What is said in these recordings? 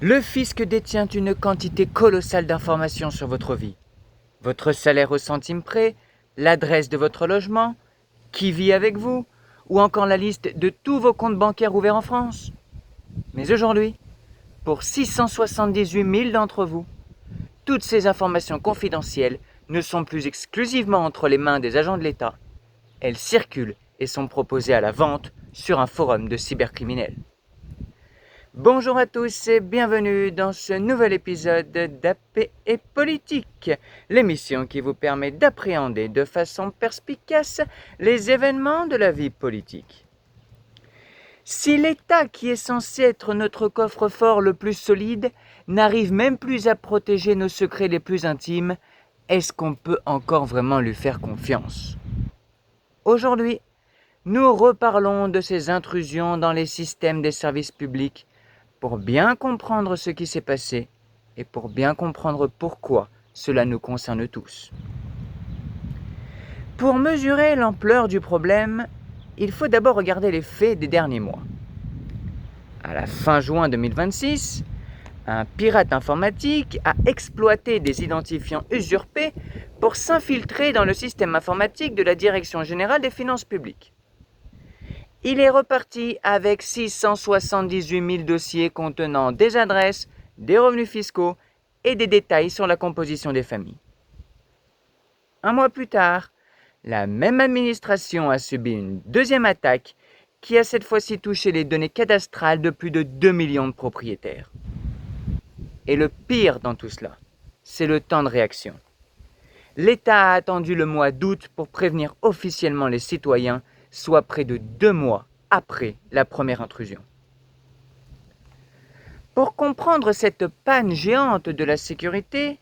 Le fisc détient une quantité colossale d'informations sur votre vie. Votre salaire au centime près, l'adresse de votre logement, qui vit avec vous, ou encore la liste de tous vos comptes bancaires ouverts en France. Mais aujourd'hui, pour 678 000 d'entre vous, toutes ces informations confidentielles ne sont plus exclusivement entre les mains des agents de l'État. Elles circulent et sont proposées à la vente sur un forum de cybercriminels. Bonjour à tous et bienvenue dans ce nouvel épisode d'AP et Politique, l'émission qui vous permet d'appréhender de façon perspicace les événements de la vie politique. Si l'État, qui est censé être notre coffre-fort le plus solide, n'arrive même plus à protéger nos secrets les plus intimes, est-ce qu'on peut encore vraiment lui faire confiance ? Aujourd'hui, nous reparlons de ces intrusions dans les systèmes des services publics pour bien comprendre ce qui s'est passé et pour bien comprendre pourquoi cela nous concerne tous. Pour mesurer l'ampleur du problème, il faut d'abord regarder les faits des derniers mois. À la fin juin 2026, un pirate informatique a exploité des identifiants usurpés pour s'infiltrer dans le système informatique de la Direction générale des finances publiques. Il est reparti avec 678 000 dossiers contenant des adresses, des revenus fiscaux et des détails sur la composition des familles. Un mois plus tard, la même administration a subi une deuxième attaque qui a cette fois-ci touché les données cadastrales de plus de 2 millions de propriétaires. Et le pire dans tout cela, c'est le temps de réaction. L'État a attendu le mois d'août pour prévenir officiellement les citoyens, soit près de 2 mois après la première intrusion. Pour comprendre cette panne géante de la sécurité,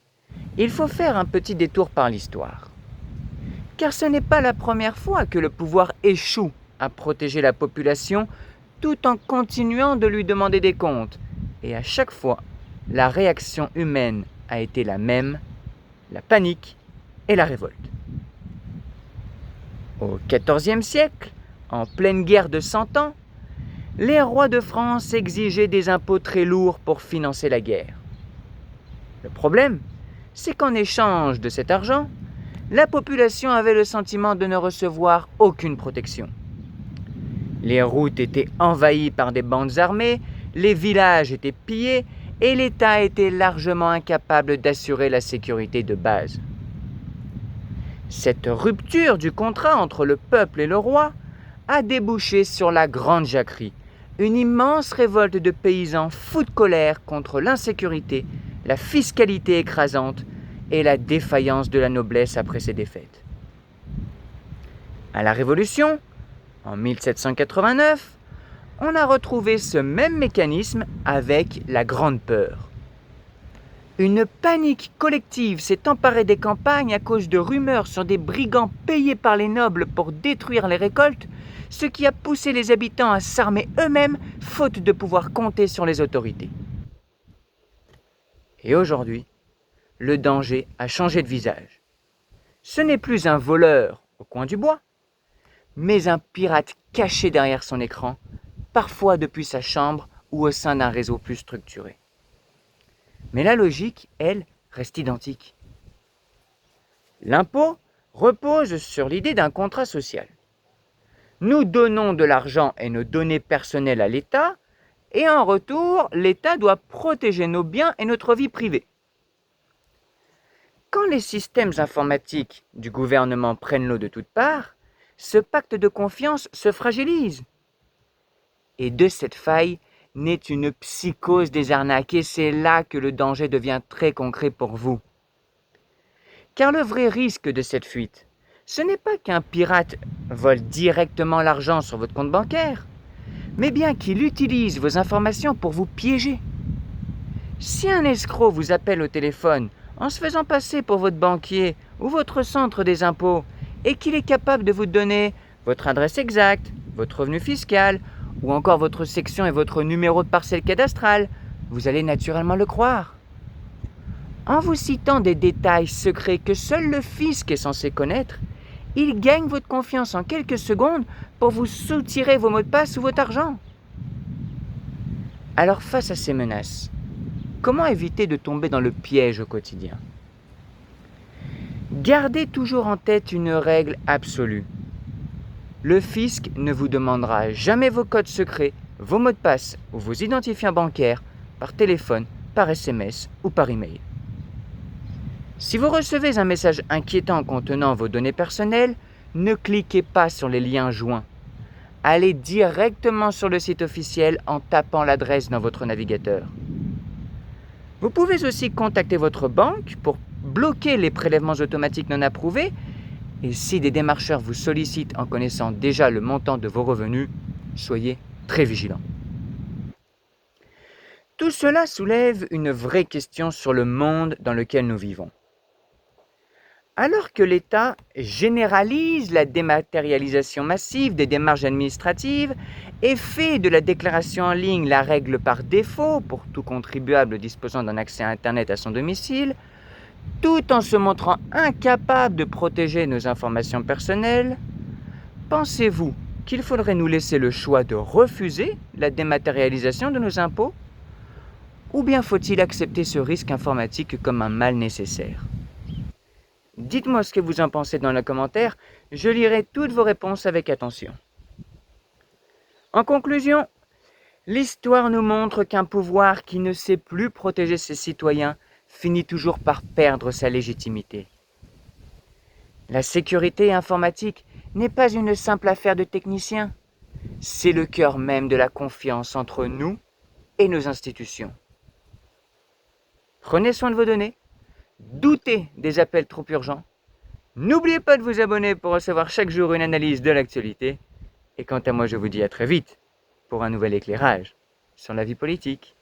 il faut faire un petit détour par l'histoire. Car ce n'est pas la première fois que le pouvoir échoue à protéger la population tout en continuant de lui demander des comptes. Et à chaque fois, la réaction humaine a été la même, la panique et la révolte. Au XIVe siècle, en pleine guerre de 100 ans, les rois de France exigeaient des impôts très lourds pour financer la guerre. Le problème, c'est qu'en échange de cet argent, la population avait le sentiment de ne recevoir aucune protection. Les routes étaient envahies par des bandes armées, les villages étaient pillés et l'État était largement incapable d'assurer la sécurité de base. Cette rupture du contrat entre le peuple et le roi a débouché sur la Grande Jacquerie, une immense révolte de paysans fous de colère contre l'insécurité, la fiscalité écrasante et la défaillance de la noblesse après ses défaites. À la Révolution, en 1789, on a retrouvé ce même mécanisme avec la Grande Peur. Une panique collective s'est emparée des campagnes à cause de rumeurs sur des brigands payés par les nobles pour détruire les récoltes, ce qui a poussé les habitants à s'armer eux-mêmes, faute de pouvoir compter sur les autorités. Et aujourd'hui, le danger a changé de visage. Ce n'est plus un voleur au coin du bois, mais un pirate caché derrière son écran, parfois depuis sa chambre ou au sein d'un réseau plus structuré. Mais la logique, elle, reste identique. L'impôt repose sur l'idée d'un contrat social. Nous donnons de l'argent et nos données personnelles à l'État, et en retour, l'État doit protéger nos biens et notre vie privée. Quand les systèmes informatiques du gouvernement prennent l'eau de toutes parts, ce pacte de confiance se fragilise. Et de cette faille naît une psychose des arnaques et c'est là que le danger devient très concret pour vous. Car le vrai risque de cette fuite, ce n'est pas qu'un pirate vole directement l'argent sur votre compte bancaire, mais bien qu'il utilise vos informations pour vous piéger. Si un escroc vous appelle au téléphone en se faisant passer pour votre banquier ou votre centre des impôts et qu'il est capable de vous donner votre adresse exacte, votre revenu fiscal ou encore votre section et votre numéro de parcelle cadastrale, vous allez naturellement le croire. En vous citant des détails secrets que seul le fisc est censé connaître, il gagne votre confiance en quelques secondes pour vous soutirer vos mots de passe ou votre argent. Alors face à ces menaces, comment éviter de tomber dans le piège au quotidien? Gardez toujours en tête une règle absolue. Le fisc ne vous demandera jamais vos codes secrets, vos mots de passe ou vos identifiants bancaires par téléphone, par SMS ou par email. Si vous recevez un message inquiétant contenant vos données personnelles, ne cliquez pas sur les liens joints. Allez directement sur le site officiel en tapant l'adresse dans votre navigateur. Vous pouvez aussi contacter votre banque pour bloquer les prélèvements automatiques non approuvés et si des démarcheurs vous sollicitent en connaissant déjà le montant de vos revenus, soyez très vigilants. Tout cela soulève une vraie question sur le monde dans lequel nous vivons. Alors que l'État généralise la dématérialisation massive des démarches administratives et fait de la déclaration en ligne la règle par défaut pour tout contribuable disposant d'un accès à Internet à son domicile, tout en se montrant incapable de protéger nos informations personnelles, pensez-vous qu'il faudrait nous laisser le choix de refuser la dématérialisation de nos impôts? Ou bien faut-il accepter ce risque informatique comme un mal nécessaire? Dites-moi ce que vous en pensez dans les commentaires, je lirai toutes vos réponses avec attention. En conclusion, l'histoire nous montre qu'un pouvoir qui ne sait plus protéger ses citoyens finit toujours par perdre sa légitimité. La sécurité informatique n'est pas une simple affaire de techniciens, c'est le cœur même de la confiance entre nous et nos institutions. Prenez soin de vos données. Doutez des appels trop urgents. N'oubliez pas de vous abonner pour recevoir chaque jour une analyse de l'actualité. Et quant à moi, je vous dis à très vite pour un nouvel éclairage sur la vie politique.